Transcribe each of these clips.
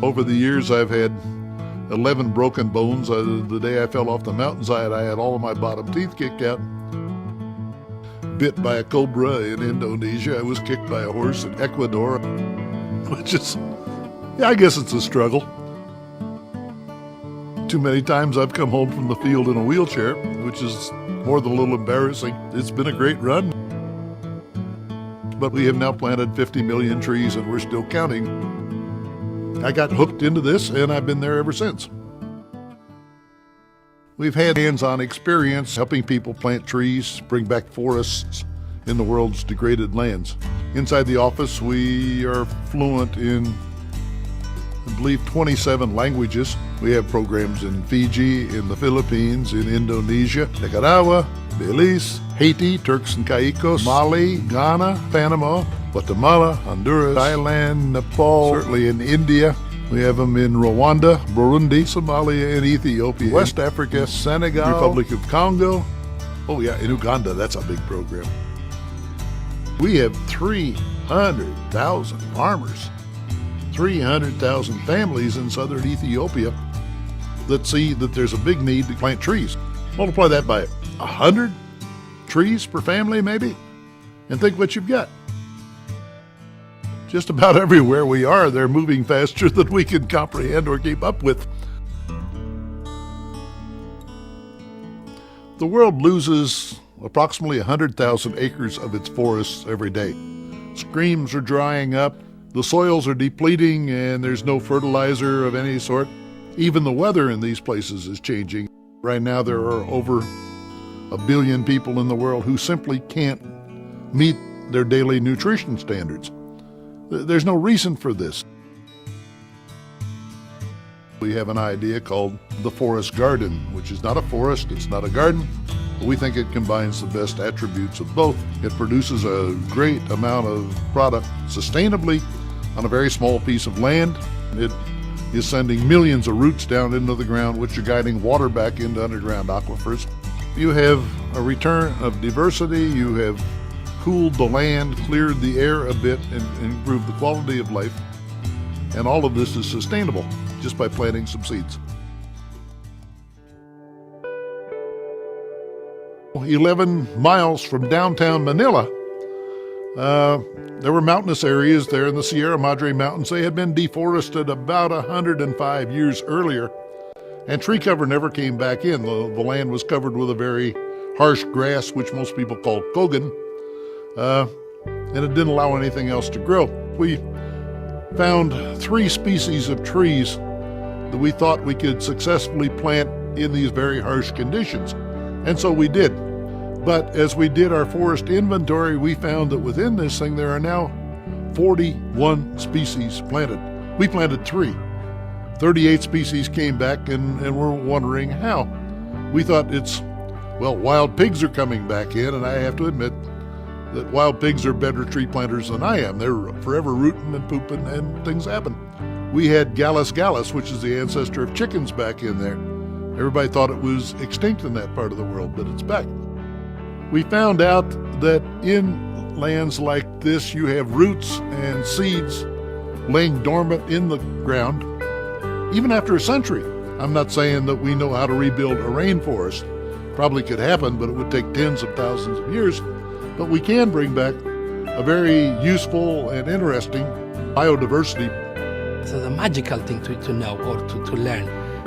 Over the years, I've had 11 broken bones. The day I fell off the mountainside, I had all of my bottom teeth kicked out. Bit by a cobra in Indonesia. I was kicked by a horse in Ecuador, which is, yeah, I guess it's a struggle. Too many times I've come home from the field in a wheelchair, which is more than a little embarrassing. It's been a great run. But we have now planted 50 million trees and we're still counting. I got hooked into this and I've been there ever since. We've had hands-on experience helping people plant trees, bring back forests in the world's degraded lands. Inside the office, we are fluent in, I believe, 27 languages. We have programs in Fiji, in the Philippines, in Indonesia, Nicaragua, Belize, Haiti, Turks and Caicos, Mali, Ghana, Panama, Guatemala, Honduras, Thailand, Nepal, certainly in India. We have them in Rwanda, Burundi, Somalia, and Ethiopia, West Africa, Senegal, Republic of Congo. Oh yeah, in Uganda, that's a big program. We have 300,000 farmers, 300,000 families in southern Ethiopia that see that there's a big need to plant trees. Multiply that by 100 trees per family maybe, and think what you've got. Just about everywhere we are, they're moving faster than we can comprehend or keep up with. The world loses approximately 100,000 acres of its forests every day. Streams are drying up, the soils are depleting, and there's no fertilizer of any sort. Even the weather in these places is changing. Right now there are over 1 billion people in the world who simply can't meet their daily nutrition standards. There's no reason for this. We have an idea called the forest garden, which is not a forest, it's not a garden, but we think it combines the best attributes of both. It produces a great amount of product sustainably on a very small piece of land. It is sending millions of roots down into the ground, which are guiding water back into underground aquifers. You have a return of diversity, you have cooled the land, cleared the air a bit, and improved the quality of life. And all of this is sustainable just by planting some seeds. 11 miles from downtown Manila, there were mountainous areas there in the Sierra Madre Mountains. They had been deforested about 105 years earlier, and tree cover never came back in. The land was covered with a very harsh grass, which most people call kogan. And it didn't allow anything else to grow. We found 3 species of trees that we thought we could successfully plant in these very harsh conditions. And so we did. But as we did our forest inventory, we found that within this thing there are now 41 species planted. We planted 3. 38 species came back and we're wondering how. We thought wild pigs are coming back in, and I have to admit that wild pigs are better tree planters than I am. They're forever rooting and pooping and things happen. We had Gallus gallus, which is the ancestor of chickens, back in there. Everybody thought it was extinct in that part of the world, but it's back. We found out that in lands like this, you have roots and seeds laying dormant in the ground, even after a century. I'm not saying that we know how to rebuild a rainforest. Probably could happen, but it would take tens of thousands of years. But we can bring back a very useful and interesting biodiversity. So the magical thing to know or to learn,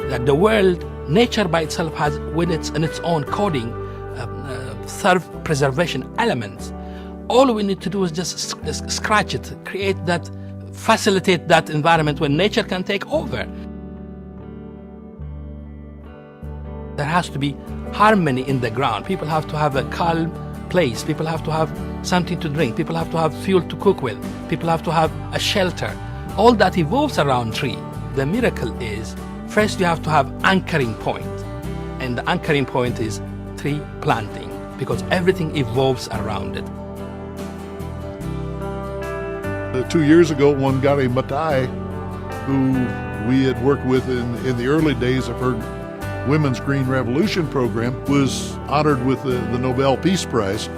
that the world, nature by itself has in its own coding, self-preservation elements. All we need to do is just scratch it, create that, facilitate that environment where nature can take over. There has to be harmony in the ground. People have to have a calm place. People have to have something to drink. People have to have fuel to cook with. People have to have a shelter. All that evolves around tree. The miracle is, first you have to have anchoring point. And the anchoring point is tree planting, because everything evolves around it. 2 years ago, Wangari Maathai, who we had worked with in the early days of her Women's Green Revolution program, was honored with the Nobel Peace Prize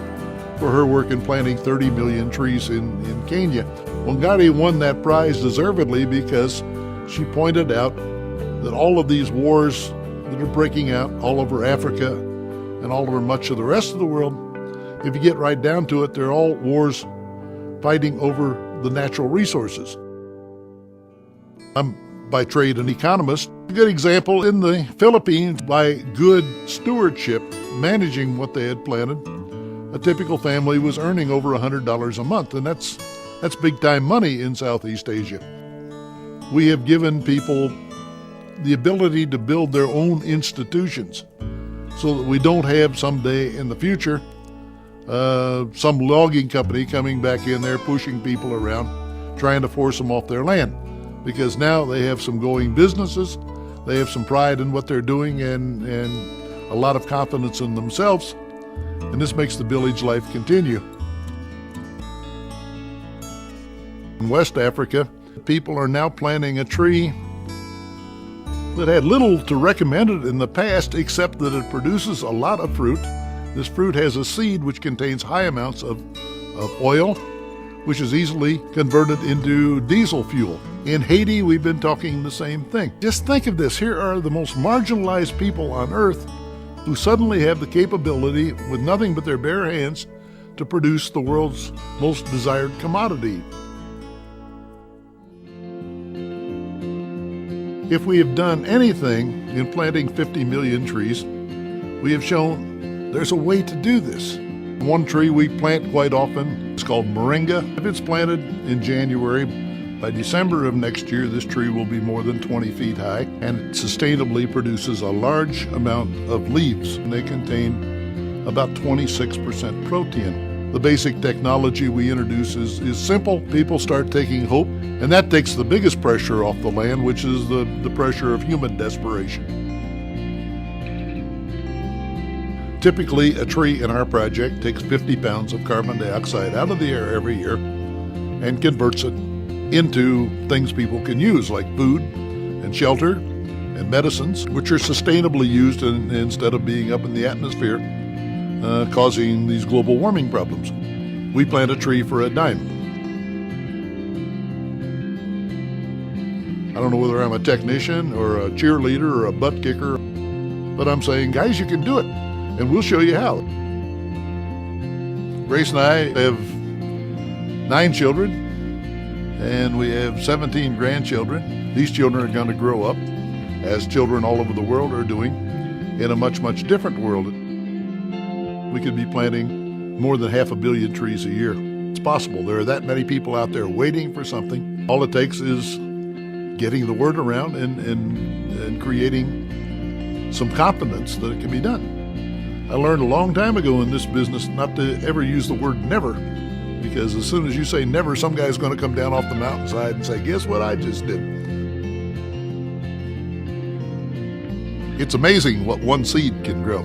for her work in planting 30 million trees in Kenya. Wangari won that prize deservedly because she pointed out that all of these wars that are breaking out all over Africa and all over much of the rest of the world, if you get right down to it, they're all wars fighting over the natural resources. I'm by trade an economist. A good example in the Philippines, by good stewardship, managing what they had planted, a typical family was earning over $100 a month, and that's big time money in Southeast Asia. We have given people the ability to build their own institutions so that we don't have someday in the future some logging company coming back in there pushing people around, trying to force them off their land. Because now they have some going businesses, they have some pride in what they're doing and a lot of confidence in themselves, and this makes the village life continue. In West Africa, people are now planting a tree that had little to recommend it in the past except that it produces a lot of fruit. This fruit has a seed which contains high amounts of oil, which is easily converted into diesel fuel. In Haiti, we've been talking the same thing. Just think of this. Here are the most marginalized people on earth who suddenly have the capability, with nothing but their bare hands, to produce the world's most desired commodity. If we have done anything in planting 50 million trees, we have shown there's a way to do this. One tree we plant quite often is called moringa. If it's planted in January, by December of next year, this tree will be more than 20 feet high, and it sustainably produces a large amount of leaves. And they contain about 26% protein. The basic technology we introduce is simple. People start taking hope, and that takes the biggest pressure off the land, which is the pressure of human desperation. Typically, a tree in our project takes 50 pounds of carbon dioxide out of the air every year and converts it into things people can use, like food and shelter and medicines, which are sustainably used instead of being up in the atmosphere, causing these global warming problems. We plant a tree for a dime. I don't know whether I'm a technician or a cheerleader or a butt kicker, but I'm saying, guys, you can do it, and we'll show you how. Grace and I have 9 children, and we have 17 grandchildren. These children are going to grow up, as children all over the world are doing, in a much, much different world. We could be planting more than 500 million trees a year. It's possible. There are that many people out there waiting for something. All it takes is getting the word around and creating some confidence that it can be done. I learned a long time ago in this business not to ever use the word never, because as soon as you say never, some guy's going to come down off the mountainside and say, guess what I just did? It's amazing what one seed can grow.